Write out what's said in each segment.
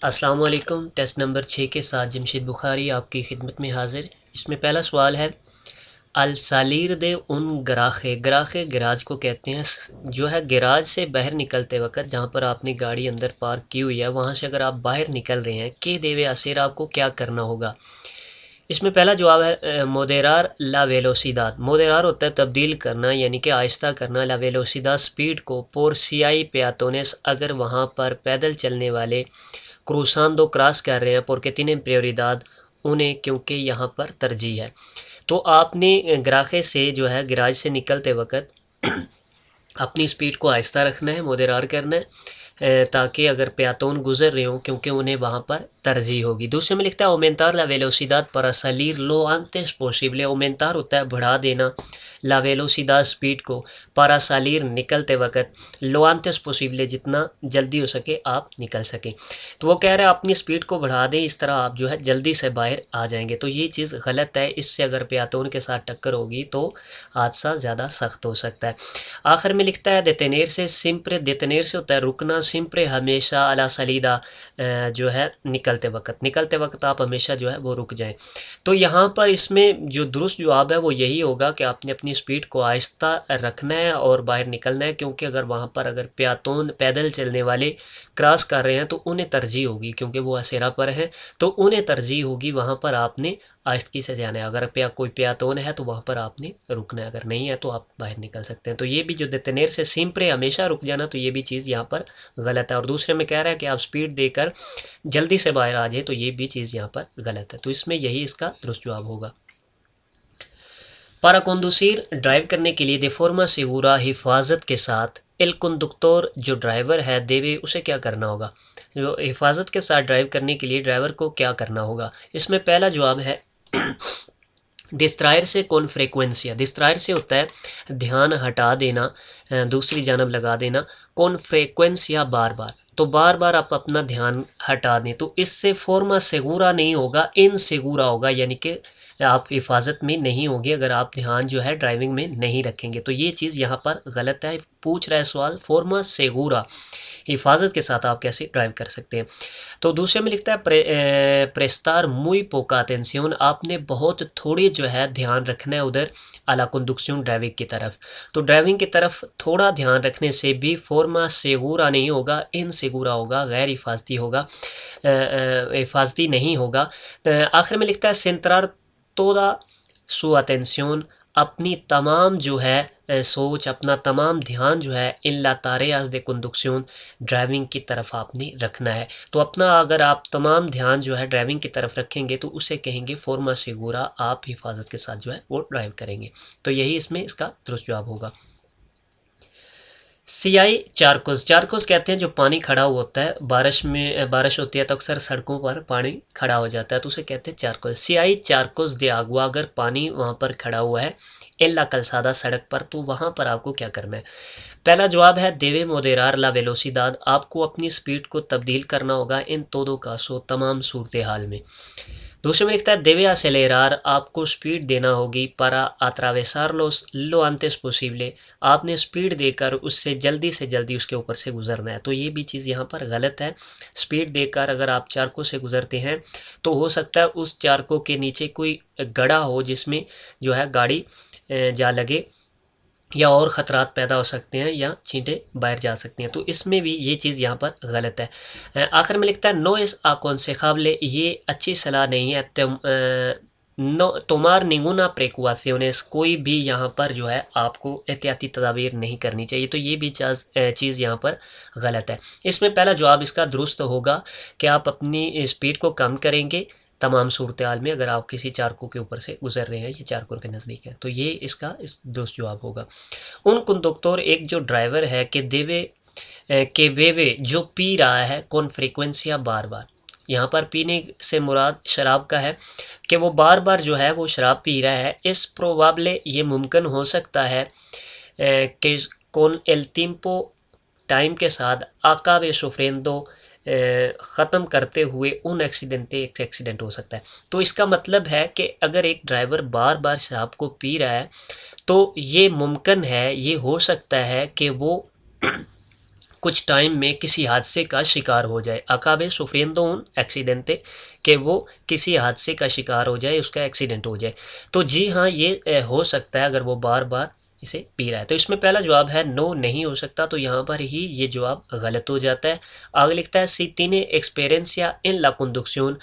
अस्सलाम वालेकुम। Test number 6 के साथ जमशेद बुखारी आपकी खिदमत में हाज़िर। इसमें पहला सवाल है, अल सालीर दे उन गराखे गराखे गराज को कहते हैं। जो है गराज से बाहर निकलते वक्त जहाँ पर आपने गाड़ी अंदर पार्क की हुई है वहाँ से अगर आप बाहर निकल रहे हैं के देवे असेर आपको क्या करना होगा। इसमें पहला जवाब है मोदेरार ला वेलोसिदाद। मोदेरार होता है तब्दील करना यानी कि आहिस्ता करना। ला वेलोसिदाद स्पीड को पोर सियाई पेयातोनेस अगर वहाँ पर पैदल चलने वाले क्रूसांदो क्रॉस कर रहे हैं porque tienen prioridad उन्हें क्योंकि यहाँ पर तरजीह है। तो आपने ग्राखे से जो है गराज से निकलते वक्त अपनी स्पीड को आहिस्ता रखना है, मोदेरार करना है ताकि अगर प्यातोन गुजर रहे हों क्योंकि उन्हें वहाँ पर तरजीह होगी। दूसरे में लिखता है ओमेंतार ला वेलोसिदाद para salir lo antes posible। ओमेंतार होता है बढ़ा देना ला वेलोसिदाद स्पीड को para salir निकलते वक्त lo antes posible जितना जल्दी हो सके आप निकल सकें। तो वो कह रहे हैं अपनी स्पीड को बढ़ा दें, इस तरह आप जो है जल्दी से बाहर आ जाएंगे। तो ये चीज़ गलत है, इससे अगर प्यातोन के साथ टक्कर होगी तो हादसा ज़्यादा सख्त हो सकता है। आखिर में लिखता है देतेनेर से सिंप्रे, देतेनेर से होता है रुकना, सिंप्रे हमेशा अला सलीदा जो है निकलते वक्त आप हमेशा जो है वो रुक जाएं। तो यहाँ पर इसमें जो दुरुस्त जवाब है वो यही होगा कि आपने अपनी स्पीड को आहिस्ता रखना है और बाहर निकलना है क्योंकि अगर वहाँ पर अगर प्यातोन पैदल चलने वाले क्रॉस कर रहे हैं तो उन्हें तरजीह होगी क्योंकि वो असेरा पर हैं, तो उन्हें तरजीह होगी, वहाँ पर आपने आहिस्तगी से जाना है। अगर कोई प्यातोन है तो वहाँ पर आपने रुकना है, अगर नहीं है तो आप बाहर निकल सकते हैं। तो ये भी जो देतेनेर से सिंप्रे हमेशा रुक जाना, तो ये भी चीज़ यहाँ पर गलत है। और दूसरे में कह रहा है कि आप स्पीड देकर जल्दी से बाहर आ जाए, तो ये भी चीज़ यहाँ पर गलत है। तो इसमें यही इसका दुरुस्त जवाब होगा। पारा कंडूसिर ड्राइव करने के लिए दे फॉर्मा सिगुरा हिफाजत के साथ एल कंडक्टर जो ड्राइवर है देवे उसे क्या करना होगा। जो हिफाजत के साथ ड्राइव करने के लिए ड्राइवर को क्या करना होगा। इसमें पहला जवाब है डिस्ट्रायर से कौन फ्रेक्वेंसिया। डिस्ट्रायर से होता है ध्यान हटा देना, दूसरी जानब लगा देना। कौन फ्रेक्वेंसिया बार बार, तो बार बार आप अपना ध्यान हटा दें तो इससे फॉर्मा सेगूरा नहीं होगा, इन सेगूरा होगा, यानी कि आप हिफाजत में नहीं होंगे अगर आप ध्यान जो है ड्राइविंग में नहीं रखेंगे। तो ये चीज़ यहाँ पर गलत है। पूछ रहा है सवाल फॉर्मा सेगूरा, हिफाजत के साथ आप कैसे ड्राइव कर सकते हैं। तो दूसरे में लिखता है प्रेस्तार मुई पोका अटेंसियोन, आपने बहुत थोड़ी जो है ध्यान रखना है उधर अला कंडक्शन ड्राइविंग की तरफ। तो ड्राइविंग की तरफ थोड़ा ध्यान रखने से भी फॉर्मा सेगूरा नहीं होगा, इन सेगूरा होगा, गैर हिफाजती होगा, हिफाजती नहीं होगा। आखिर में लिखता है सेंट्रार तोदा सु अटेंसियोन, अपनी तमाम जो है सोच, अपना तमाम ध्यान जो है इन ला तारेयास दे कंडक्शन ड्राइविंग की तरफ आपने रखना है। तो अपना अगर आप तमाम ध्यान जो है ड्राइविंग की तरफ रखेंगे तो उसे कहेंगे फॉर्मा सिगुरा, आप हिफाजत के साथ जो है वो ड्राइव करेंगे। तो यही इसमें इसका दुरुस्त जवाब होगा। सियाई चारकोस, चारकोस कहते हैं जो पानी खड़ा हुआ होता है, बारिश में बारिश होती है तो अक्सर सड़कों पर पानी खड़ा हो जाता है तो उसे कहते हैं चारकोस। सियाई चारकोस दे आगुआ, अगर पानी वहाँ पर खड़ा हुआ है एल्ला कलसादा सड़क पर, तो वहाँ पर आपको क्या करना है। पहला जवाब है देवे मोदेरार ला वेलोसिदाद, आपको अपनी स्पीड को तब्दील करना होगा इन तोदो कासो तमाम सूरत हाल में। दूसरे में लिखता है देवे असेलेरार, आपको स्पीड देना होगी para atravesar lo antes posible, आपने स्पीड देकर उससे से जल्दी उसके ऊपर से गुजरना है। तो ये भी चीज़ यहाँ पर गलत है। स्पीड देकर अगर आप चारकों से गुजरते हैं तो हो सकता है उस चारकों के नीचे कोई गड्ढा हो जिसमें जो है गाड़ी जा लगे, या और ख़तरात पैदा हो सकते हैं या चींटें बाहर जा सकती हैं। तो इसमें भी ये चीज़ यहाँ पर गलत है। आखिर में लिखता है नो इस aconsejable, ये अच्छी सलाह नहीं है। नो तोमार निंगुना प्रेकुआciones, कोई भी यहाँ पर जो है आपको एहतियाती तदाबीर नहीं करनी चाहिए। तो ये भी चीज़ यहाँ पर गलत है। इसमें पहला जवाब इसका दुरुस्त होगा कि आप अपनी स्पीड को कम करेंगे तमाम सूरत हाल में अगर आप किसी चारकों के ऊपर से गुजर रहे हैं या चारकों के नज़दीक है। तो ये इसका इस दुरुस्त जवाब होगा। उन कंडक्टर, एक जो ड्राइवर है कि देवे के वेवे जो पी रहा है कौन फ्रीक्वेंसिया बार बार, यहाँ पर पीने से मुराद शराब का है कि वो बार बार जो है वो शराब पी रहा है। इस प्रोबाबले, ये मुमकिन हो सकता है कि कौन एल tiempo टाइम के साथ आकाबे सोफ्रेंदो ख़त्म करते हुए उन एक्सीडेंटे एक एक्सीडेंट हो सकता है। तो इसका मतलब है कि अगर एक ड्राइवर बार बार शराब को पी रहा है तो ये मुमकिन है, ये हो सकता है कि वो कुछ टाइम में किसी हादसे का शिकार हो जाए, अकाबे सुफरिendo un accidente, कि वो किसी हादसे का शिकार हो जाए, उसका एक्सीडेंट हो जाए। तो जी हाँ, ये हो सकता है अगर वो बार बार इसे पी रहा है। तो इसमें पहला जवाब है नो, नहीं हो सकता, तो यहाँ पर ही ये जवाब गलत हो जाता है। आगे लिखता है सी tiene experiencia en la conducción,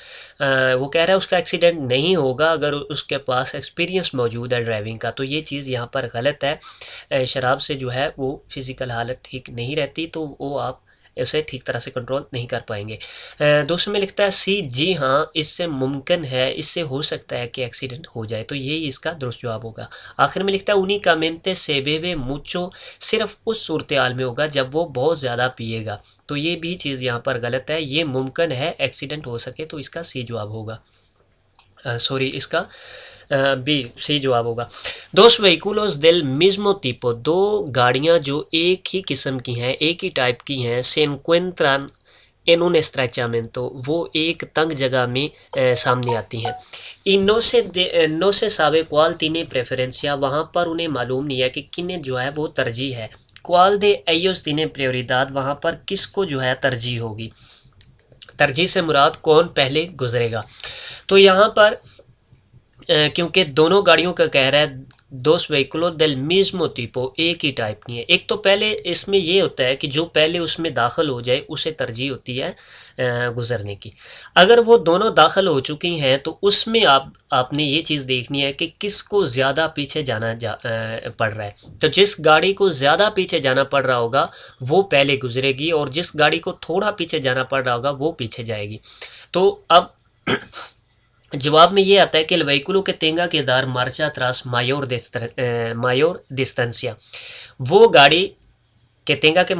वो कह रहा है उसका एक्सीडेंट नहीं होगा अगर उसके पास एक्सपीरियंस मौजूद है ड्राइविंग का, तो ये चीज़ यहाँ पर गलत है। शराब से जो है वो फिज़िकल हालत ठीक नहीं रहती, तो वो आप उसे ठीक तरह से कंट्रोल नहीं कर पाएंगे। दूसरे में लिखता है सी, जी हाँ, इससे मुमकिन है, इससे हो सकता है कि एक्सीडेंट हो जाए, तो यही इसका दुरुस्त जवाब होगा। आखिर में लिखता है únicamente se bebe mucho, सिर्फ उस सूरत हाल में होगा जब वो बहुत ज़्यादा पिएगा, तो ये भी चीज़ यहाँ पर गलत है। ये मुमकिन है एक्सीडेंट हो सके, तो इसका सी जवाब होगा। सॉरी, इसका बी, सी जवाब होगा। दोस व्हीकुलोस del mismo tipo, दो गाड़ियाँ जो एक ही किस्म की हैं, एक ही टाइप की हैं, se encuentran en un estrechamiento, वो एक तंग जगह में सामने आती हैं। y no se sabe cuál tiene preferencia, वहाँ पर उन्हें मालूम नहीं है कि किन्हें जो है वो तरजीह है। cuál de ellos tiene prioridad, वहाँ पर किसको जो है तरजीह होगी। तरजीह से मुराद कौन पहले गुजरेगा। तो यहाँ पर क्योंकि दोनों गाड़ियों का कह रहा है दोस व्हीकुलो del mismo tipo, एक ही टाइप की है। एक तो पहले इसमें ये होता है कि जो पहले उसमें दाखिल हो जाए उसे तरजीह होती है गुजरने की। अगर वो दोनों दाखिल हो चुकी हैं तो उसमें आपने ये चीज़ देखनी है कि किसको ज़्यादा पीछे जाना पड़ रहा है। तो जिस गाड़ी को ज़्यादा पीछे जाना पड़ रहा होगा वो पहले गुजरेगी, और जिस गाड़ी को थोड़ा पीछे जाना पड़ रहा होगा वो पीछे जाएगी। तो अब जवाब में ये आता है कि el vehículo que tenga que dar marcha atrás mayor distancia, वो गाड़ी के tenga que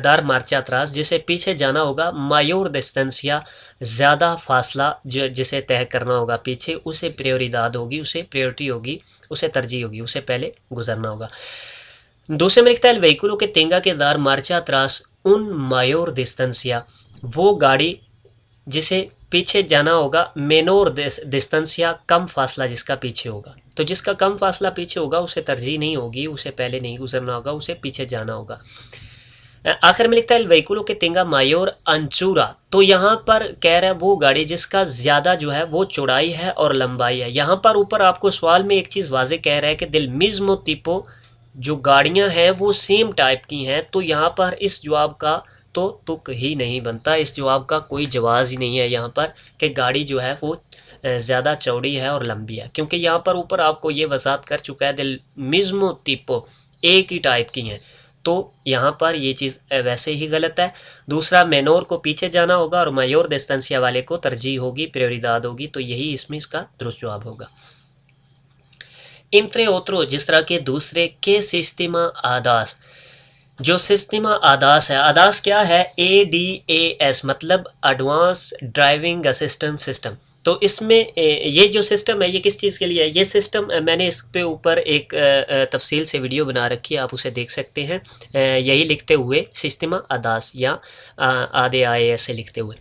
dar marcha atrás, जिसे पीछे जाना होगा, mayor distancia, ज़्यादा फासला जो जिसे तय करना होगा पीछे, उसे prioridad होगी, उसे priority होगी, उसे तरजीह होगी, उसे पहले गुजरना होगा। दूसरे में लिखता है el vehículo que tenga que dar marcha atrás un mayor distancia, वो गाड़ी जिसे पीछे जाना होगा, मेनोर डिस्टेंसिया, कम फासला जिसका पीछे होगा। तो जिसका कम फासला पीछे होगा उसे तरजीह नहीं होगी, उसे पहले नहीं गुजरना होगा, उसे पीछे जाना होगा। आखिर में लिखता है व्हीकुलो के तेंगा मायोर अंचूरा, तो यहाँ पर कह रहा है वो गाड़ी जिसका ज़्यादा जो है वो चौड़ाई है और लंबाई है। यहाँ पर ऊपर आपको सवाल में एक चीज़ वाजे कह रहा है कि दिल मिज़्मो tipo, जो गाड़ियाँ हैं वो सेम टाइप की हैं, तो यहाँ पर इस जवाब का तो तुक ही नहीं बनता, इस जवाब का कोई जवाज़ ही नहीं है यहाँ पर कि गाड़ी जो है वो ज़्यादा चौड़ी है और लंबी है, क्योंकि यहाँ पर ऊपर आपको ये वजाहत कर चुका है दिल मिज़्मो tipo, एक ही टाइप की हैं, तो यहाँ पर ये चीज़ वैसे ही गलत है। दूसरा, मेनोर को पीछे जाना होगा और मायोर डिस्टेंसिया वाले को तरजीह होगी, प्रायोरिदाद होगी, तो यही इसमें इसका दुरुस्त जवाब होगा। इंट्रे ओत्रो, जिस तरह के दूसरे के सिस्टमा आदास, जो सिस्टमा आदास है, आदास क्या है, ADAS, मतलब एडवांस ड्राइविंग असिस्टेंट सिस्टम। तो इसमें ये जो सिस्टम है ये किस चीज़ के लिए है, ये सिस्टम मैंने इस पे ऊपर एक तफसील से वीडियो बना रखी है, आप उसे देख सकते हैं, यही लिखते हुए सिस्टमा आदास या आधे IAS से लिखते हुए।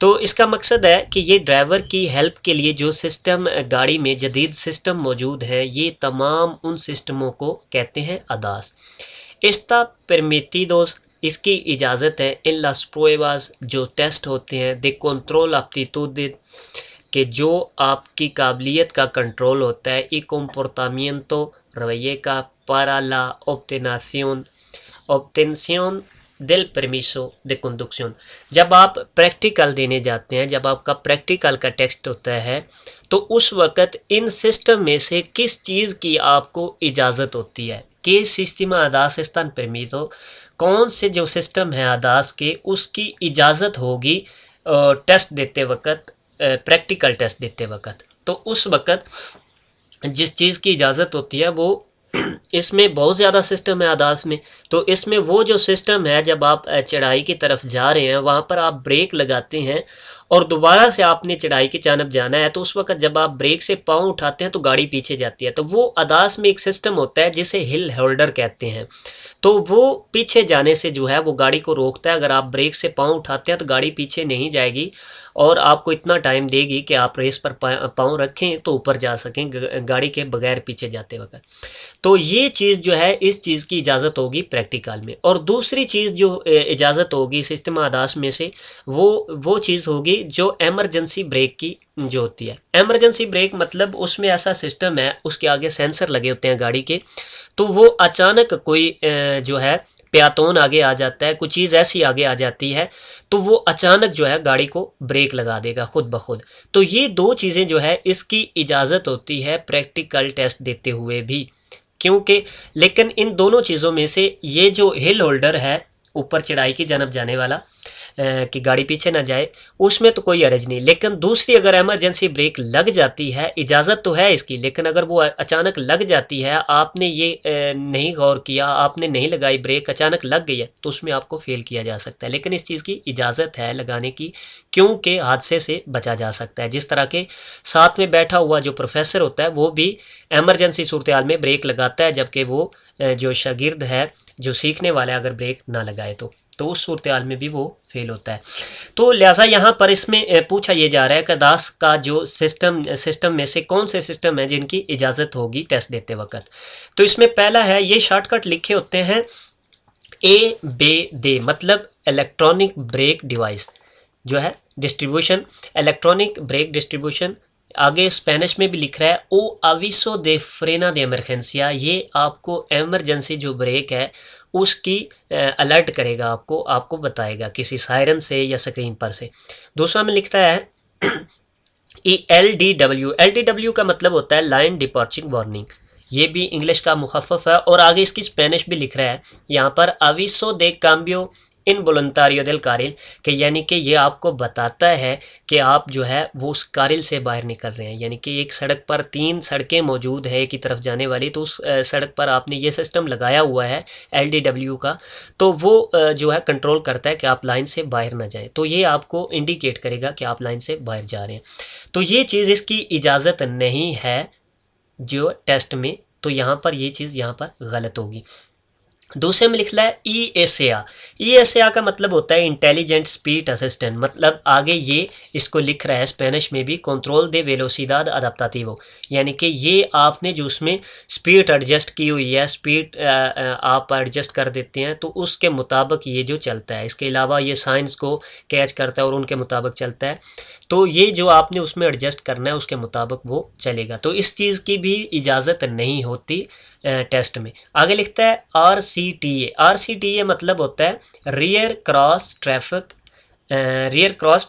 तो इसका मकसद है कि ये ड्राइवर की हेल्प के लिए जो सिस्टम गाड़ी में जदीद सिस्टम मौजूद हैं, ये तमाम उन सिस्टमों को कहते हैं आदास। Está permitidos, इसकी इजाज़त है, इन las pruebas, जो टेस्ट होते हैं, de control aptitud, कि जो आपकी काबिलियत का कंट्रोल होता है, y comportamiento, रवैये का, para la obtención del permiso de conducción, जब आप प्रैक्टिकल देने जाते हैं, जब आपका प्रैक्टिकल का टेस्ट होता है, तो उस वक़्त इन सिस्टम में से किस चीज़ की आपको इजाज़त होती है, कि सिस्टमा आदास están permitido, कौन से जो सिस्टम है आदास के उसकी इजाज़त होगी टेस्ट देते वक़्त, प्रैक्टिकल टेस्ट देते वक़्त। तो उस वक़्त जिस चीज़ की इजाज़त होती है वो इसमें बहुत ज़्यादा सिस्टम है आदास में, तो इसमें वो जो सिस्टम है, जब आप चढ़ाई की तरफ जा रहे हैं वहाँ पर आप ब्रेक लगाते हैं और दोबारा से आपने चढ़ाई की जानब जाना है, तो उस वक्त जब आप ब्रेक से पाँव उठाते हैं तो गाड़ी पीछे जाती है। तो वो आदास में एक सिस्टम होता है जिसे हिल होल्डर कहते हैं, तो वो पीछे जाने से जो है वो गाड़ी को रोकता है। अगर आप ब्रेक से पाँव उठाते हैं तो गाड़ी पीछे नहीं जाएगी और आपको इतना टाइम देगी कि आप रेस पर पाँव रखें तो ऊपर जा सकें गाड़ी के बगैर पीछे जाते वक्त। तो ये चीज़ जो है, इस चीज़ की इजाज़त होगी प्रैक्टिकल में। और दूसरी चीज़ जो इजाज़त होगी सिस्टम आदास में से वो चीज़ होगी जो एमरजेंसी ब्रेक की जो होती है। एमरजेंसी ब्रेक मतलब उसमें ऐसा सिस्टम है, उसके आगे सेंसर लगे होते हैं गाड़ी के, तो वो अचानक कोई जो है प्यातोन आगे आ जाता है, कुछ चीज़ ऐसी आगे आ जाती है, तो वो अचानक जो है गाड़ी को ब्रेक लगा देगा खुद ब खुद। तो ये दो चीज़ें जो है इसकी इजाज़त होती है प्रैक्टिकल टेस्ट देते हुए भी, क्योंकि लेकिन इन दोनों चीज़ों में से ये जो हिल होल्डर है ऊपर चढ़ाई की जानब जाने वाला कि गाड़ी पीछे ना जाए, उसमें तो कोई हर्ज नहीं। लेकिन दूसरी अगर एमरजेंसी ब्रेक लग जाती है, इजाज़त तो है इसकी, लेकिन अगर वो अचानक लग जाती है, आपने ये नहीं गौर किया, आपने नहीं लगाई ब्रेक, अचानक लग गई है, तो उसमें आपको फेल किया जा सकता है। लेकिन इस चीज़ की इजाज़त है लगाने की, क्योंकि हादसे से बचा जा सकता है। जिस तरह के साथ में बैठा हुआ जो प्रोफेसर होता है वो भी एमरजेंसी सूरत हाल में ब्रेक लगाता है, जबकि वो जो शागिर्द है, जो सीखने वाला है, अगर ब्रेक ना लगाए तो उस सूरत हाल में भी वो फेल होता है। तो लिहाजा यहाँ पर इसमें पूछा ये जा रहा है कि दास का जो सिस्टम में से कौन से सिस्टम है जिनकी इजाज़त होगी टेस्ट देते वक्त। तो इसमें पहला है, ये शॉर्टकट लिखे होते हैं ABD, मतलब इलेक्ट्रॉनिक ब्रेक डिवाइस जो है डिस्ट्रीब्यूशन, इलेक्ट्रॉनिक ब्रेक डिस्ट्रीब्यूशन। आगे स्पेनिश में भी लिख रहा है ओ अविसो दे फ्रेना de emergencia, ये आपको एमरजेंसी जो ब्रेक है उसकी अलर्ट करेगा, आपको बताएगा किसी सायरन से या स्क्रीन पर से। दूसरा में लिखता है LDW का मतलब होता है लाइन डिपार्चर वार्निंग, ये भी इंग्लिश का मुखफ़फ़ है। और आगे इसकी स्पेनिश भी लिख रहा है यहाँ पर अविसो दे काम्बियो इन वोलंतारियो del carril, कि यानी कि ये आपको बताता है कि आप जो है वो उस कारिल से बाहर निकल रहे हैं। यानी कि एक सड़क पर 3 सड़कें मौजूद है एक ही तरफ जाने वाली, तो उस सड़क पर आपने ये सिस्टम लगाया हुआ है LDW का, तो वो जो है कंट्रोल करता है कि आप लाइन से बाहर ना जाएं, तो ये आपको इंडिकेट करेगा कि आप लाइन से बाहर जा रहे हैं। तो ये चीज़ इसकी इजाज़त नहीं है जो टेस्ट में, तो यहाँ पर ये चीज़ यहाँ पर गलत होगी। दूसरे में लिखना है ESA का मतलब होता है इंटेलिजेंट स्पीड असिस्टेंट, मतलब आगे ये इसको लिख रहा है स्पेनिश में भी कंट्रोल दे वेलोसिदाद अडाप्टाटिवो, यानी कि ये आपने जो उसमें स्पीड एडजस्ट की हुई है, स्पीड आप एडजस्ट कर देते हैं तो उसके मुताबिक ये जो चलता है। इसके अलावा ये साइंस को कैच करता है और उनके मुताबिक चलता है, तो ये जो आपने उसमें एडजस्ट करना है उसके मुताबिक वो चलेगा। तो इस चीज़ की भी इजाज़त नहीं होती टेस्ट में। आगे लिखता है RCTA मतलब होता है रियर क्रॉस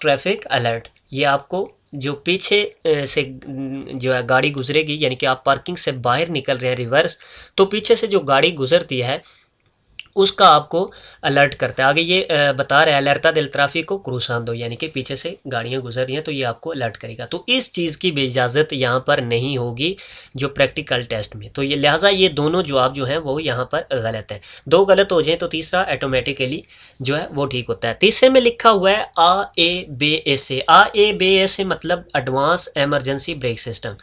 ट्रैफिक अलर्ट। ये आपको जो पीछे से जो है गाड़ी गुजरेगी, यानी कि आप पार्किंग से बाहर निकल रहे हैं रिवर्स, तो पीछे से जो गाड़ी गुजरती है उसका आपको अलर्ट करता है। आगे ये बता रहा है अलर्टा दिल ट्राफिको क्रूसांदो, यानी कि पीछे से गाड़ियां गुजर रही हैं तो ये आपको अलर्ट करेगा। तो इस चीज़ की भी इजाज़त यहाँ पर नहीं होगी जो प्रैक्टिकल टेस्ट में। तो ये लिहाजा ये दोनों जवाब जो हैं वो यहाँ पर गलत है। 2 गलत हो जाए तो तीसरा ऑटोमेटिकली जो है वो ठीक होता है। तीसरे में लिखा हुआ है AABSA मतलब एडवांस एमरजेंसी ब्रेक सिस्टम।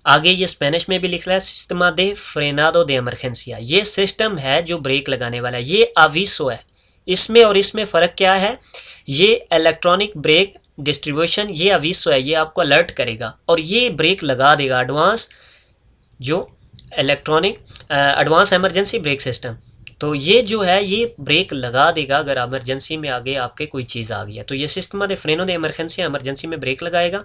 आगे ये स्पेनिश में भी लिख रहा है सिस्टमा दे फ्रेनादो दे एमरजेंसिया, ये सिस्टम है जो ब्रेक लगाने वाला है। ये अविसो है, इसमें और इसमें फ़र्क क्या है, ये इलेक्ट्रॉनिक ब्रेक डिस्ट्रीब्यूशन, ये अविसो है, ये आपको अलर्ट करेगा और ये ब्रेक लगा देगा एडवांस जो एडवांस एमरजेंसी ब्रेक सिस्टम। तो ये जो है ये ब्रेक लगा देगा अगर एमरजेंसी में आगे आपके कोई चीज़ आ गई है, तो ये सिस्टम दे फ्रेनो दे एमरजेंसी एमरजेंसी में ब्रेक लगाएगा।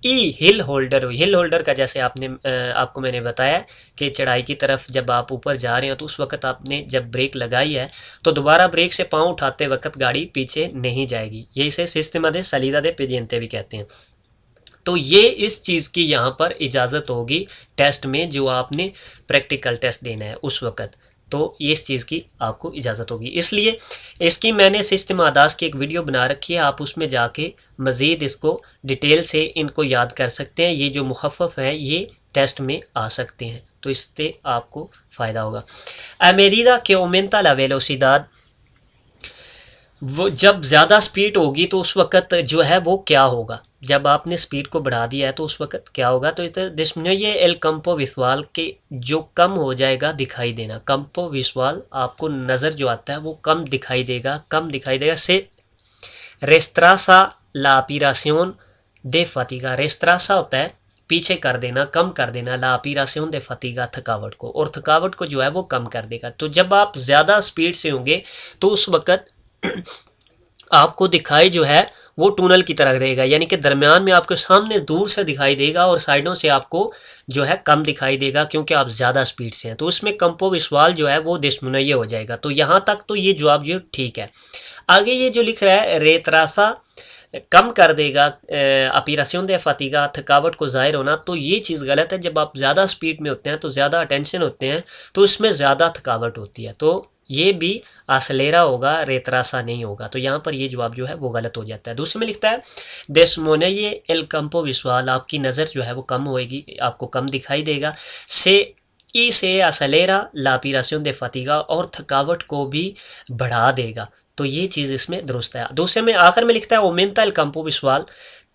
हिल होल्डर का जैसे आपको मैंने बताया कि चढ़ाई की तरफ जब आप ऊपर जा रहे हो तो उस वक्त आपने जब ब्रेक लगाई है तो दोबारा ब्रेक से पाँव उठाते वक्त गाड़ी पीछे नहीं जाएगी, ये इसे सिस्टम दे सलीदा दे पेजेंते भी कहते हैं। तो ये इस चीज़ की यहाँ पर इजाज़त होगी टेस्ट में, जो आपने प्रैक्टिकल टेस्ट देना है उस वक्त, तो इस चीज़ की आपको इजाज़त होगी। इसलिए इसकी मैंने सिस्टम आदास की एक वीडियो बना रखी है, आप उसमें जाके मज़ीद इसको डिटेल से इनको याद कर सकते हैं। ये जो मुखफ़फ़ है ये टेस्ट में आ सकते हैं, तो इससे आपको फ़ायदा होगा। A medida que aumenta la velocidad, वो जब ज़्यादा स्पीड होगी तो उस वक़्त जो है वो क्या होगा, जब आपने स्पीड को बढ़ा दिया है तो उस वक़्त क्या होगा। तो जिसमें ये एल कंपो विस्वाल के जो कम हो जाएगा दिखाई देना, कंपो विस्वाल आपको नज़र जो आता है वो कम दिखाई देगा से रेस्त्रासा ला पीरासियोन दे फतीगा। रेस्त्रासा होता है पीछे कर देना, कम कर देना ला अपीरासियोन दे फतीगा थकावट को, और थकावट को जो है वो कम कर देगा। तो जब आप ज़्यादा स्पीड से होंगे तो उस वक़्त आपको दिखाई जो है वो टनल की तरह देगा, यानी कि दरमियान में आपके सामने दूर से दिखाई देगा और साइडों से आपको जो है कम दिखाई देगा, क्योंकि आप ज़्यादा स्पीड से हैं। तो उसमें कंपो विश्वाल जो है वो दिशमुनैया हो जाएगा। तो यहाँ तक तो ये जवाब जो ठीक है। आगे ये जो लिख रहा है रेतरासा कम कर देगा अपीरासियोन दे फतीगा थकावट को ज़ाहिर होना, तो ये चीज़ गलत है। जब आप ज़्यादा स्पीड में होते हैं तो ज़्यादा अटेंशन होते हैं तो इसमें ज़्यादा थकावट होती है, तो ये भी आसलेरा होगा, रेतरासा नहीं होगा। तो यहाँ पर ये जवाब जो है वो गलत हो जाता है। दूसरे में लिखता है देशमोनेये एल कंपो विश्वाल, आपकी नज़र जो है वो कम होएगी, आपको कम दिखाई देगा। से ई से आसलेरा ला अपीरासियोन दे फतीगा, और थकावट को भी बढ़ा देगा। तो ये चीज़ इसमें दुरुस्त है। दूसरे में आखिर में लिखता है ओमेंता एल कंपो विश्वाल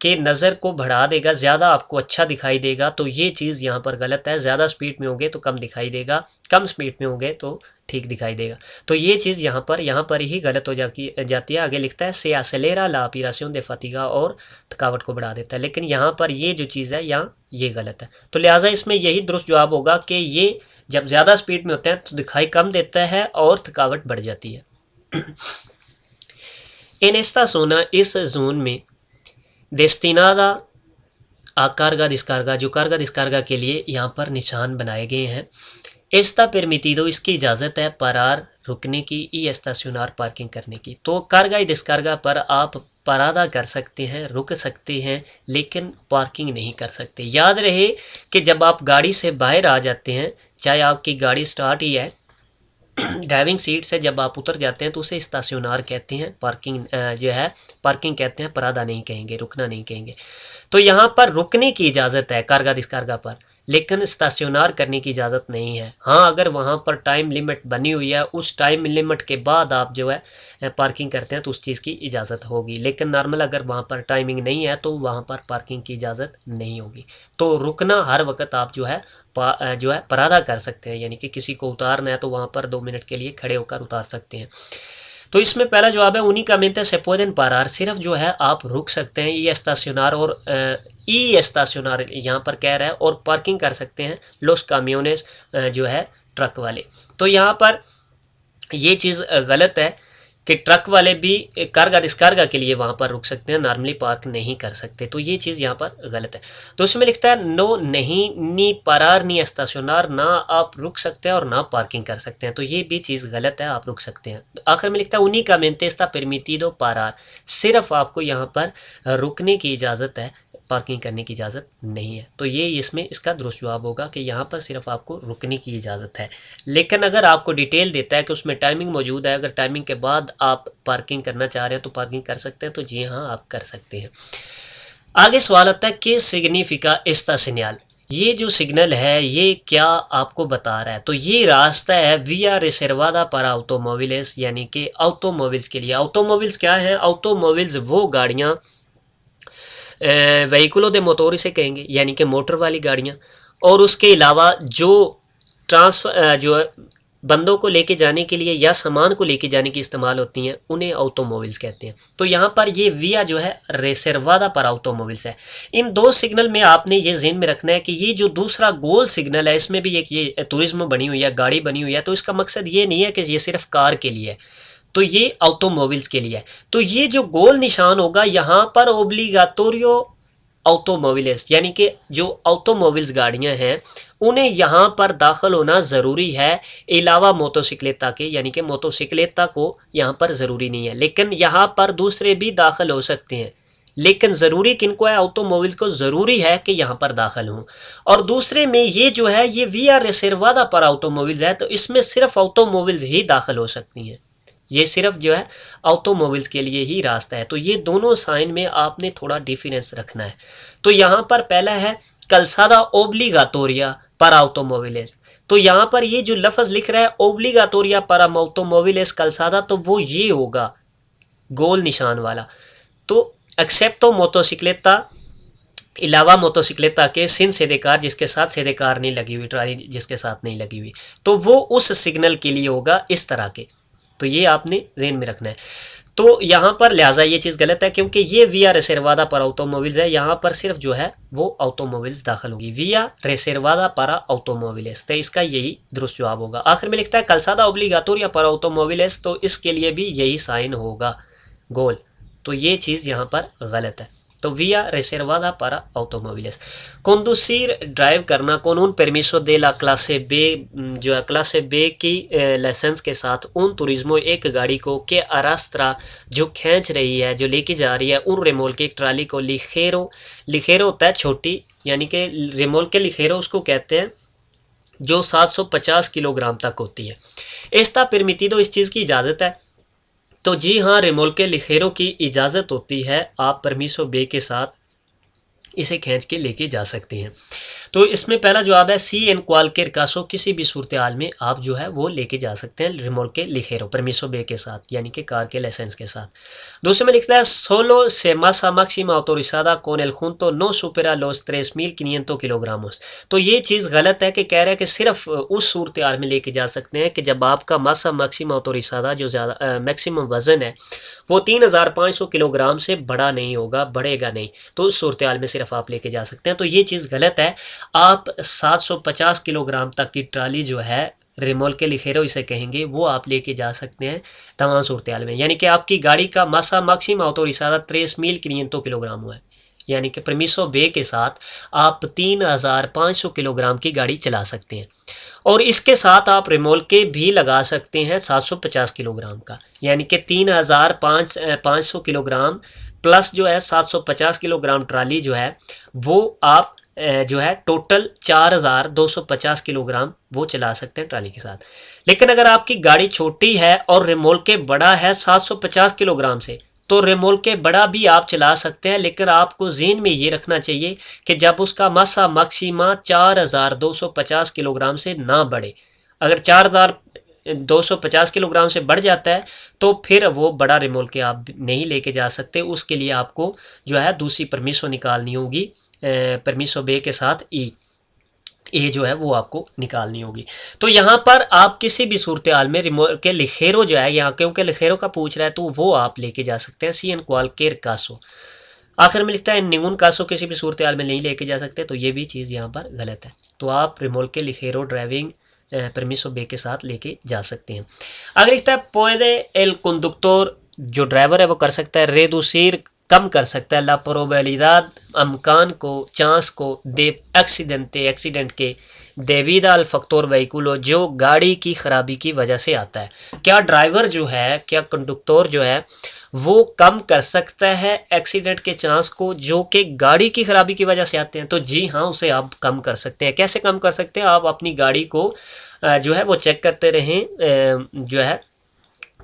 के नज़र को बढ़ा देगा, ज़्यादा आपको अच्छा दिखाई देगा। तो ये चीज़ यहाँ पर गलत है। ज़्यादा स्पीड में होंगे तो कम दिखाई देगा, कम स्पीड में होंगे तो ठीक दिखाई देगा। तो ये चीज़ यहाँ पर ही गलत हो जाती है। आगे लिखता है से आसलेरा ला अपीरासियोन दे फतीगा, और थकावट को बढ़ा देता है। लेकिन यहाँ पर ये जो चीज़ है यहाँ ये गलत है। तो लिहाजा इसमें यही दुरुस्त जवाब होगा कि ये जब ज़्यादा स्पीड में होते हैं तो दिखाई कम देता है और थकावट बढ़ जाती है। इन एस्ता सोना इस जोन में देस्तिनादा कारगा डिस्कारगा, जो कारगा डिस्कारगा के लिए यहाँ पर निशान बनाए गए हैं। एस्ता परमिटिदो, इसकी इजाज़त है परार रुकने की, ई एस्ताशनार पार्किंग करने की। तो कारगा डिस्कारगा पर आप परादा कर सकते हैं, रुक सकते हैं, लेकिन पार्किंग नहीं कर सकते। याद रहे कि जब आप गाड़ी से बाहर आ जाते हैं, चाहे आपकी गाड़ी स्टार्ट ही है, ड्राइविंग सीट से जब आप उतर जाते हैं तो उसे स्ताशनार कहते हैं, पार्किंग जो है पार्किंग कहते हैं, परादा नहीं कहेंगे, रुकना नहीं कहेंगे। तो यहाँ पर रुकने की इजाज़त है कारगा डिस्कारगा पर, लेकिन स्ताशनार करने की इजाज़त नहीं है। हाँ, अगर वहाँ पर टाइम लिमिट बनी हुई है, उस टाइम लिमिट के बाद आप जो है पार्किंग करते हैं तो उस चीज़ की इजाज़त होगी। लेकिन नॉर्मल अगर वहाँ पर टाइमिंग नहीं है तो वहाँ पर पार्किंग की इजाज़त नहीं होगी। तो रुकना हर वक्त आप जो है परादा कर सकते हैं, यानी कि किसी को उतारना है तो वहाँ पर 2 मिनट के लिए खड़े होकर उतार सकते हैं। तो इसमें पहला जवाब है उनिकामेंटे से पुeden parar, सिर्फ जो है आप रुक सकते हैं। ई एस्ताशनार और ई एस्ताशनार यहाँ पर कह रहा है, और पार्किंग कर सकते हैं लोस कामियोनेस जो है ट्रक वाले। तो यहाँ पर ये चीज़ गलत है कि ट्रक वाले भी कारगा डिस्कारगा के लिए वहाँ पर रुक सकते हैं, नॉर्मली पार्क नहीं कर सकते। तो ये चीज़ यहाँ पर गलत है। तो उसमें लिखता है नो नहीं नी परार नी एस्ताशनार, ना आप रुक सकते हैं और ना पार्किंग कर सकते हैं। तो ये भी चीज़ गलत है, आप रुक सकते हैं। तो आखिर में लिखता है उन्हीं का मेंटेस्ता परमिटिदो पारार, सिर्फ आपको यहाँ पर रुकने की इजाज़त है, पार्किंग करने की इजाज़त नहीं है। तो ये इसमें इसका दुरुस्त जवाब होगा कि यहाँ पर सिर्फ आपको रुकने की इजाज़त है। लेकिन अगर आपको डिटेल देता है कि उसमें टाइमिंग मौजूद है, अगर टाइमिंग के बाद आप पार्किंग करना चाह रहे हैं तो पार्किंग कर सकते हैं, तो जी हाँ आप कर सकते हैं। आगे सवाल आता है कि सिग्निफिका एस्ता सिग्नल, ये जो सिग्नल है ये क्या आपको बता रहा है। तो ये रास्ता है विया रिजर्वादा पर ऑटोमोबिल्स, यानी कि ऑटोमोबिल्स के लिए। ऑटोमोबिल्स क्या है? ऑटोमोबिल्स वो गाड़ियाँ व्हीकुलों दे मोटोर इसे कहेंगे, यानी कि मोटर वाली गाड़ियाँ, और उसके अलावा जो जो बंदों को लेके जाने के लिए या सामान को लेके जाने की इस्तेमाल होती हैं, उन्हें ऑटोमोबिल्स कहते हैं। तो यहाँ पर ये विया जो है रिजर्वादा पर ऑटोमोबिल्स है। इन दो सिग्नल में आपने ये ज़हन में रखना है कि ये जो दूसरा गोल सिग्नल है, इसमें भी एक ये टूरिज्म बनी हुई है, गाड़ी बनी हुई है। तो इसका मकसद ये नहीं है कि ये सिर्फ कार के लिए है, तो ये ऑटोमोबिल्स के लिए है। तो ये जो गोल निशान होगा यहाँ पर ओब्लिगाटोरियो ऑटोमोबिल्स, यानी कि जो ऑटोमोबिल्स गाड़ियाँ हैं उन्हें यहाँ पर दाखिल होना ज़रूरी है, अलावा मोटोसिक्लेटा के, यानी कि मोटोसिक्लेटा को यहाँ पर ज़रूरी नहीं है। लेकिन यहाँ पर दूसरे भी दाखिल हो सकते हैं, लेकिन ज़रूरी किनको है? ऑटोमोबिल्स को ज़रूरी है कि यहाँ पर दाखिल हों। और दूसरे में ये जो है ये विया रिजर्वादा पर ऑटोमोबिल्स है, तो इसमें सिर्फ ऑटोमोबिल्स ही दाखिल हो सकती हैं। ये सिर्फ जो है ऑटोमोबिल्स के लिए ही रास्ता है। तो ये दोनों साइन में आपने थोड़ा डिफरेंस रखना है। तो यहाँ पर पहला है कलसादा ओब्लिगाटोरिया पर ऑटोमोबिल्स, तो यहाँ पर ये जो लफ्ज़ लिख रहा है ओब्लिगाटोरिया पर ऑटोमोबिल्स कलसादा, तो वो ये होगा गोल निशान वाला। तो एक्सेप्टो मोटोसिक्लेटा, अलावा मोटोसिक्लेटा के सिन सेदेकार, जिसके साथ सेदेकार नहीं लगी हुई, ट्राली जिसके साथ नहीं लगी हुई, तो वो उस सिग्नल के लिए होगा इस तरह के। तो ये आपने ज़हन में रखना है। तो यहाँ पर लिहाजा ये चीज़ गलत है, क्योंकि ये विया रिजर्वादा para ऑटोमोबाइल्स है, यहाँ पर सिर्फ जो है वो ऑटोमोबाइल्स दाखिल होगी, विया रिजर्वादा para ऑटोमोबाइल्स, तो इसका यही दुरुस्त जवाब होगा। आखिर में लिखता है calzada obligatoria para ऑटोमोबाइल्स, तो इसके लिए भी यही साइन होगा गोल, तो ये चीज़ यहाँ पर गलत है। तो विया रिजर्वादा para ऑटोमोबाइल्स। conducir ड्राइव करना con un permiso de la clase B, जो है क्लासे बे की लाइसेंस के साथ उन तुरिज्मो एक गाड़ी को के arrastra जो खींच रही है, जो लेके जा रही है उन रेमोल के एक ट्राली को लिखेरो, लिखेरो होता है छोटी, यानी कि रेमोल के लिखेरो उसको कहते हैं, जो 750 किलोग्राम तक होती है। एस्ता परमिटिडो, इस चीज़ की इजाज़त है। तो जी हाँ, रेमोल्के लिखेरो की इजाज़त होती है, आप परमिसो बे के साथ इसे खींच के लेके जा सकते हैं। तो इसमें पहला जवाब है सी एन क्वालकेर कासो, किसी भी सूरत हाल में आप जो है वो लेके जा सकते हैं रिमोल्के लिखेरो परमिसो बे के साथ, यानी कि कार के लाइसेंस के साथ। दूसरे में लिखता है सोलो से मासा máxima autorizada con el junto no supera los 3500 किलोग्रामोस। तो ये चीज़ गलत है कि कह रहा है कि सिर्फ उस सूरत हाल में लेके जा सकते हैं कि जब आपका मासा máxima autorizada जो ज़्यादा मैक्सिमम वज़न है वो 3500 किलोग्राम से बड़ा नहीं होगा, बढ़ेगा नहीं, तो उस सूरत हाल में सिर्फ आप लेके जा सकते हैं। तो ये चीज़ गलत है। आप 750 किलोग्राम तक की ट्राली जो है रिमोल्के लिखेरो इसे कहेंगे, वो आप लेके जा सकते हैं तमाम सूरत हाल में, यानी कि आपकी गाड़ी का मासा máxima autorizada 3500 किलोग्राम हुआ है, यानी कि परमिसो बे के साथ आप 3500 किलोग्राम की गाड़ी चला सकते हैं, और इसके साथ आप रिमोल्के भी लगा सकते हैं 750 किलोग्राम का, यानी कि 3500 किलोग्राम प्लस जो है 750 किलोग्राम ट्राली जो है वो आप जो है टोटल 4250 किलोग्राम वो चला सकते हैं ट्राली के साथ। लेकिन अगर आपकी गाड़ी छोटी है और रिमोल्के बड़ा है 750 किलोग्राम से, तो रिमोल्के बड़ा भी आप चला सकते हैं, लेकिन आपको ज़हन में ये रखना चाहिए कि जब उसका मासा मैक्सिमा 4250 किलोग्राम से ना बढ़े। अगर 4250 किलोग्राम से बढ़ जाता है तो फिर वो बड़ा रिमोल्के आप नहीं लेके जा सकते, उसके लिए आपको जो है दूसरी परमिसो निकालनी होगी, परमिसो बे के साथ ए जो है वो आपको निकालनी होगी। तो यहाँ पर आप किसी भी सूरत हाल में रिमोल्के लिखेरो जो है, यहाँ क्योंकि लिखेरो का पूछ रहा है तो वो आप लेके जा सकते हैं सी एन क्वालकेर कासो। आखिर में लिखता है निंगुन कासो, किसी भी सूरत हाल में नहीं लेके जा सकते, तो ये भी चीज़ यहाँ पर गलत है। तो आप रिमोल्के लिखेरो ड्राइविंग परमिसो बे के साथ लेके जा सकते हैं। अगर लिखता है puede el conductor, जो ड्राइवर है वो कर सकता है reducir, कम कर सकता है ला प्रोबेबिलिडad, अमकान को, चांस को, दे एक्सीडेंट के debido al factor vehículo, जो गाड़ी की ख़राबी की वजह से आता है। क्या ड्राइवर जो है, क्या कंडक्टर जो है वो कम कर सकता है एक्सीडेंट के चांस को जो कि गाड़ी की ख़राबी की वजह से आते हैं? तो जी हाँ, उसे आप कम कर सकते हैं। कैसे कम कर सकते हैं? आप अपनी गाड़ी को जो है वो चेक करते रहें, जो है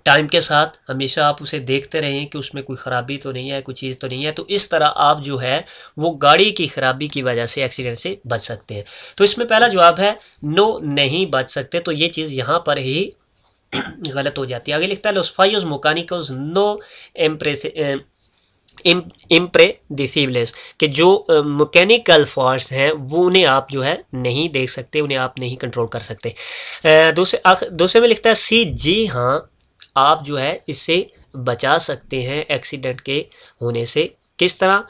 टाइम के साथ हमेशा आप उसे देखते रहें कि उसमें कोई ख़राबी तो नहीं है, कोई चीज़ तो नहीं है, तो इस तरह आप जो है वो गाड़ी की ख़राबी की वजह से एक्सीडेंट से बच सकते हैं। तो इसमें पहला जवाब है नो, नहीं बच सकते, तो ये चीज़ यहाँ पर ही गलत हो जाती है। आगे लिखता है los fallos mecánicos no इम्प्रेडिसिबल्स, कि जो मैकेनिकल फॉल्ट्स हैं वो उन्हें आप जो है नहीं देख सकते, उन्हें आप नहीं कंट्रोल कर सकते। दूसरे में लिखता है सी, जी हाँ, आप जो है इससे बचा सकते हैं एक्सीडेंट के होने से। किस तरह?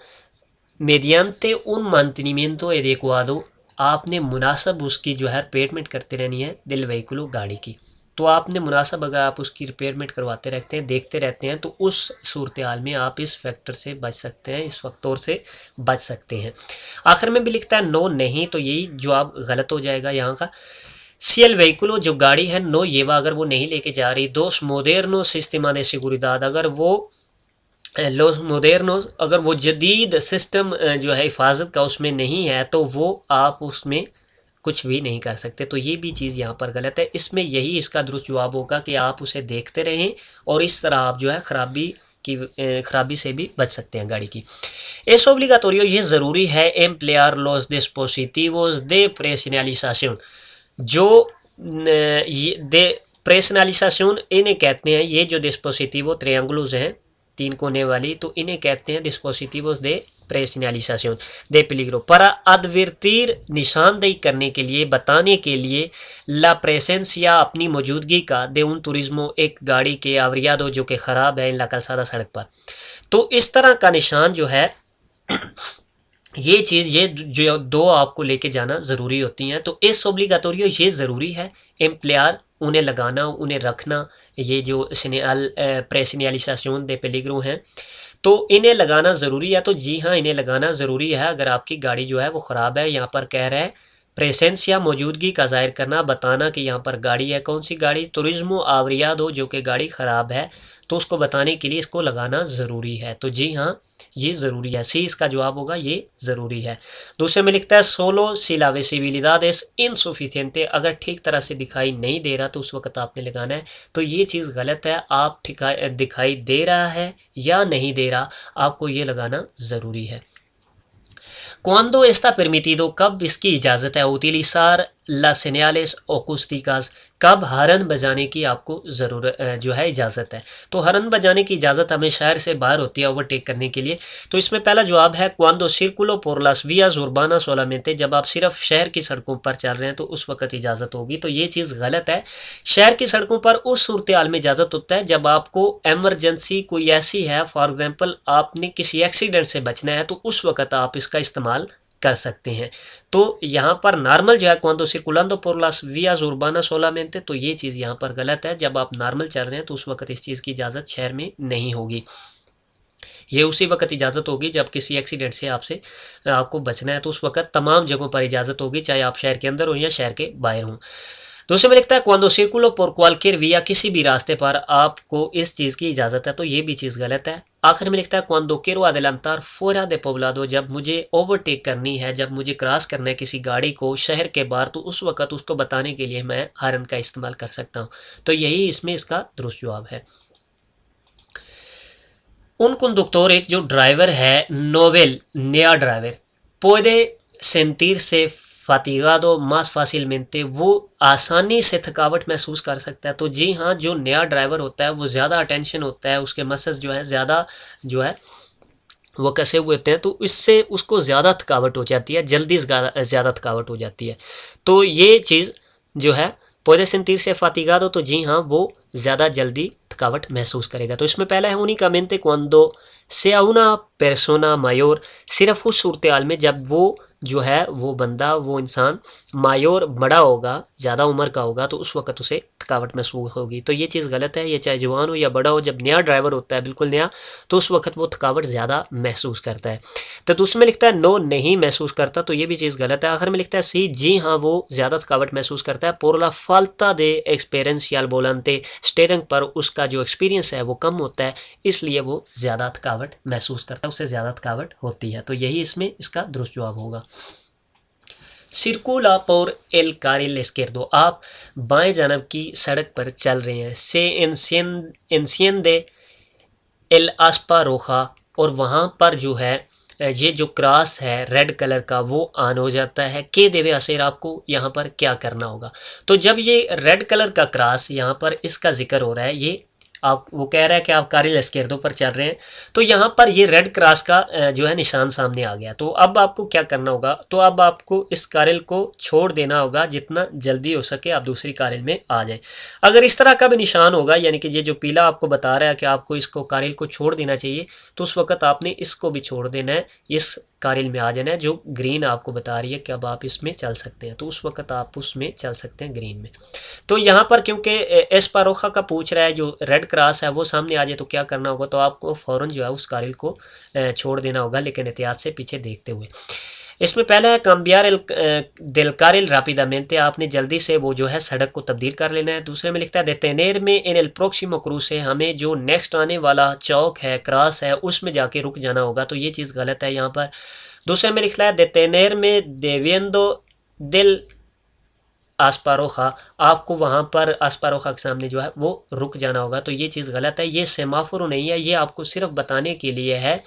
mediante un mantenimiento adecuado, आपने मुनासब उसकी जो है रिपेयरमेंट करते रहनी है दिल व्हीकल गाड़ी की। तो आपने मुनासब अगर आप उसकी रिपेयरमेंट करवाते रहते हैं, देखते रहते हैं, तो उस सूरत हाल में आप इस फैक्टर से बच सकते हैं, इस फैक्टर से बच सकते हैं। आखिर में भी लिखता है नो, नहीं, तो यही जवाब गलत हो जाएगा यहाँ का। सी एल व्हीकल, जो गाड़ी है नो येवा, अगर वो नहीं लेके जा रही, दोस मोदेर्नो सिस्टमा de seguridad, अगर वो लोस मोदेर्नो, अगर वो जदीद सिस्टम जो है हिफाजत का उसमें नहीं है, तो वो आप उसमें कुछ भी नहीं कर सकते। तो ये भी चीज़ यहाँ पर गलत है। इसमें यही इसका दुरुस्त जवाब होगा कि आप उसे देखते रहें और इस तरह आप जो है ख़राबी से भी बच सकते हैं गाड़ी की। Es obligatorio, ये ज़रूरी है, emplear los dispositivos de personalización, जो de personalización इन्हें कहते हैं, ये जो डिस्पोजिटिवो ट्रायंगल्स हैं, 3 कोने वाली, तो इन्हें कहते हैं dispositivos de presencialización de peligro, para advertir निशानदेही करने के लिए, बताने के लिए, la presencia अपनी मौजूदगी का, de un turismo एक गाड़ी के, averiado जो कि ख़राब है, in la calzada सड़क पर। तो इस तरह का निशान जो है ये चीज़, ये जो दो आपको लेके जाना ज़रूरी होती हैं। तो इस ओब्लिगाटोरियो ये ज़रूरी है, एम्प्लेयर उन्हें लगाना, उन्हें रखना, ये जो प्रेसिनियलिसाशन दे पेलिग्रो हैं, तो इन्हें लगाना ज़रूरी है। तो जी हाँ, इन्हें लगाना ज़रूरी है अगर आपकी गाड़ी जो है वो ख़राब है। यहाँ पर कह रहा है प्रेजेंस या मौजूदगी का ज़ाहिर करना, बताना कि यहाँ पर गाड़ी है। कौन सी गाड़ी? तुरिज्मो आवरियादो, जो कि गाड़ी ख़राब है, तो उसको बताने के लिए इसको लगाना ज़रूरी है। तो जी हाँ, ये ज़रूरी है। सी इसका जवाब होगा, ये ज़रूरी है। दूसरे में लिखता है सोलो सी ला विजिबिलिडad es insuficiente, अगर ठीक तरह से दिखाई नहीं दे रहा तो उस वक्त आपने लगाना है। तो ये चीज़ गलत है, आप दिखाई दे रहा है या नहीं दे रहा, आपको ये लगाना ज़रूरी है। Cuando está permitido, कब इसकी इजाज़त है? utilizar las señales acústicas, कब हॉर्न बजाने की आपको ज़रूरत जो है इजाज़त है? तो हॉर्न बजाने की इजाज़त हमें शहर से बाहर होती है ओवरटेक करने के लिए। तो इसमें पहला जवाब है cuando circulo por las vías urbanas solamente, जब आप सिर्फ शहर की सड़कों पर चल रहे हैं तो उस वक्त इजाज़त होगी। तो ये चीज़ गलत है। शहर की सड़कों पर उस सूरत हाल में इजाज़त होता है जब आपको एमरजेंसी कोई ऐसी है, फॉर एग्ज़ाम्पल आपने किसी एक्सीडेंट से बचना है, तो उस वक्त आप इसका इस्तेमाल कर सकते हैं। तो यहाँ पर नॉर्मल जो है cuando circulando por las vías urbanas solamente, तो ये चीज़ यहाँ पर गलत है। जब आप नॉर्मल चल रहे हैं तो उस वक्त इस चीज़ की इजाज़त शहर में नहीं होगी। ये उसी वक्त इजाज़त होगी जब किसी एक्सीडेंट से आपको बचना है, तो उस वक्त तमाम जगहों पर इजाज़त होगी, चाहे आप शहर के अंदर हो या शहर के बाहर हों। दूसरे में लिखता है cuando circulo por cualquier vía, किसी भी रास्ते पर आपको इस चीज़ की इजाज़त है, तो ये भी चीज़ गलत है। आखिर में लिखता है cuando quiero adelantar fuera de poblado, जब मुझे ओवरटेक करनी है, जब मुझे क्रॉस करना है किसी गाड़ी को शहर के बाहर, तो उस वक्त उसको बताने के लिए मैं हॉर्न का इस्तेमाल कर सकता हूँ। तो यही इसमें इसका दुरुस्त जवाब है। उन कंडक्टर, एक जो ड्राइवर है, नोवेल नया driver, puede sentirse फातिगादो más fácilmente, वो आसानी से थकावट महसूस कर सकता है। तो जी हाँ, जो नया ड्राइवर होता है वो ज़्यादा अटेंशन होता है, उसके मसल्स जो है ज़्यादा जो है वो कसे हुए होते हैं, तो इससे उसको ज़्यादा थकावट हो जाती है, जल्दी ज़्यादा थकावट हो जाती है। तो ये चीज़ जो है puede sentirse fatigado, तो जी हाँ, वो ज़्यादा जल्दी थकावट महसूस करेगा। तो इसमें पहला है únicamente cuando sea una persona mayor, सिर्फ उस सूरत हाल में जब वो जो है वो बंदा, वो इंसान मायोर बड़ा होगा, ज़्यादा उम्र का होगा, तो उस वक्त उसे थकावट महसूस होगी। तो ये चीज़ गलत है। ये चाहे जवान हो या बड़ा हो, जब नया ड्राइवर होता है बिल्कुल नया, तो उस वक्त वो थकावट ज़्यादा महसूस करता है। तो उसमें लिखता है नो, नहीं महसूस करता, तो ये भी चीज़ गलत है। आखिर में लिखता है सी, जी हाँ, वो ज़्यादा थकावट महसूस करता है। por la falta de experiencia al volante, steering पर उसका जो एक्सपीरियंस है वो कम होता है, इसलिए वो ज़्यादा थकावट महसूस करता है, उससे ज़्यादा थकावट होती है। तो यही इसमें इसका दुरुस्त जवाब होगा। सिरकुला por el carril izquierdo, आप बाएं जानब की सड़क पर चल रहे हैं। से enciende el aspa roja, और वहाँ पर जो है ये जो क्रॉस है रेड कलर का वो ऑन हो जाता है। के देवे असेर, आपको यहाँ पर क्या करना होगा? तो जब ये रेड कलर का क्रॉस यहाँ पर इसका जिक्र हो रहा है, ये आप वो कह रहा है कि आप कार्रिल एस्केर्दो पर चल रहे हैं, तो यहाँ पर ये रेड क्रॉस का जो है निशान सामने आ गया। तो अब आपको क्या करना होगा? तो अब आपको इस कार्रिल को छोड़ देना होगा, जितना जल्दी हो सके आप दूसरी कार्रिल में आ जाएं। अगर इस तरह का भी निशान होगा, यानी कि ये जो पीला आपको बता रहा है कि आपको इसको कार्रिल को छोड़ देना चाहिए, तो उस वक्त आपने इसको भी छोड़ देना है, इस कार्रिल में आ जाना है। जो ग्रीन आपको बता रही है कि अब आप इसमें चल सकते हैं, तो उस वक्त आप उसमें चल सकते हैं, ग्रीन में। तो यहाँ पर क्योंकि एस्पारोखा का पूछ रहा है, जो रेड क्रॉस है वो सामने आ जाए तो क्या करना होगा? तो आपको फ़ौरन जो है उस कार्रिल को छोड़ देना होगा, लेकिन एहतियात से पीछे देखते हुए। इसमें पहला है cambiar del carril rápidamente, आपने जल्दी से वो जो है सड़क को तब्दील कर लेना है। दूसरे में लिखता है detenerme en el próximo cruce, हमें जो नेक्स्ट आने वाला चौक है, क्रॉस है, उसमें जाके रुक जाना होगा। तो ये चीज़ गलत है यहाँ पर। दूसरे में लिखता है detenerme debiendo del आस्पारोखा, आपको वहाँ पर आस्पारोखा के सामने जो है वो रुक जाना होगा। तो ये चीज़ गलत है। ये सेमाफोर नहीं है, ये आपको सिर्फ बताने के लिए है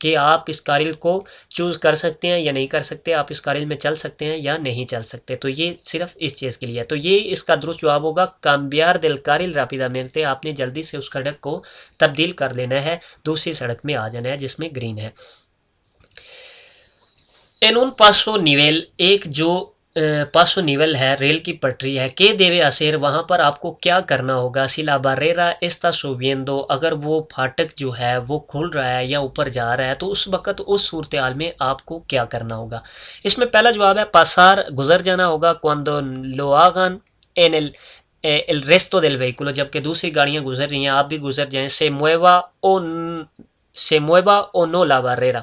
कि आप इस कारिल को चूज़ कर सकते हैं या नहीं कर सकते, आप इस कारिल में चल सकते हैं या नहीं चल सकते। तो ये सिर्फ इस चीज़ के लिए है। तो ये इसका दुरुस्त जवाब होगा काम्बियार दिल कारिल रापिदा मेंते, आपने जल्दी से उस सड़क को तब्दील कर लेना है, दूसरी सड़क में आ जाना है जिसमें ग्रीन है। इन उन पासो निवेल, एक जो पासो निवेल है, रेल की पटरी है, के देवे असेर, वहाँ पर आपको क्या करना होगा। सिला बारेरा एस्ता सुवियंदो, अगर वो फाटक जो है वो खुल रहा है या ऊपर जा रहा है तो उस वक़्त उस सूरत हाल में आपको क्या करना होगा। इसमें पहला जवाब है पासार, गुजर जाना होगा। क्वांदो लोआगन एन एल रेस्तो देल वेहिकुलो, जबकि दूसरी गाड़ियाँ गुजर रही हैं आप भी गुजर जाएं। से मुएवा ओ नो ला बारेरा,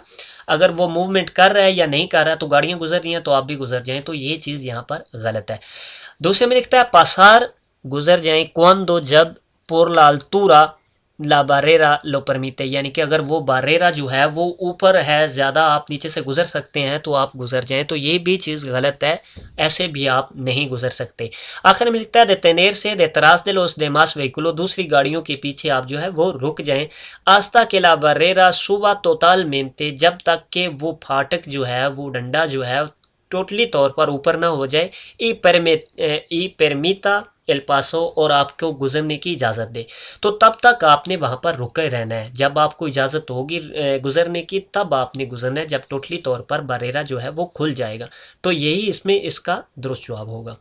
अगर वो मूवमेंट कर रहा है या नहीं कर रहा है तो गाड़ियाँ गुजर रही हैं तो आप भी गुजर जाएं। तो ये चीज़ यहाँ पर गलत है। दूसरे में लिखता है पासार, गुजर जाएं। कौन दो, जब पोर लाल तूरा ला बारेरा लो परमीते, यानी कि अगर वो बारेरा जो है वो ऊपर है ज़्यादा, आप नीचे से गुजर सकते हैं तो आप गुजर जाएं। तो ये भी चीज़ गलत है, ऐसे भी आप नहीं गुजर सकते। आखिर में लिखता है देतेनेर से देतरास दे लोस देमास वेहिकुलो, दूसरी गाड़ियों के पीछे आप जो है वो रुक जाएं। आस्ता के ला बारेरा सुबह तोताल मेनते, जब तक के वो फाटक जो है वो डंडा जो है टोटली तौर पर ऊपर ना हो जाए। ई परमीता एल पासो, और आपको गुजरने की इजाज़त दे, तो तब तक आपने वहाँ पर रुके रहना है। जब आपको इजाज़त होगी गुजरने की तब आपने गुजरना है, जब टोटली तौर पर बारेरा जो है वो खुल जाएगा। तो यही इसमें इसका दुरुस्त जवाब होगा।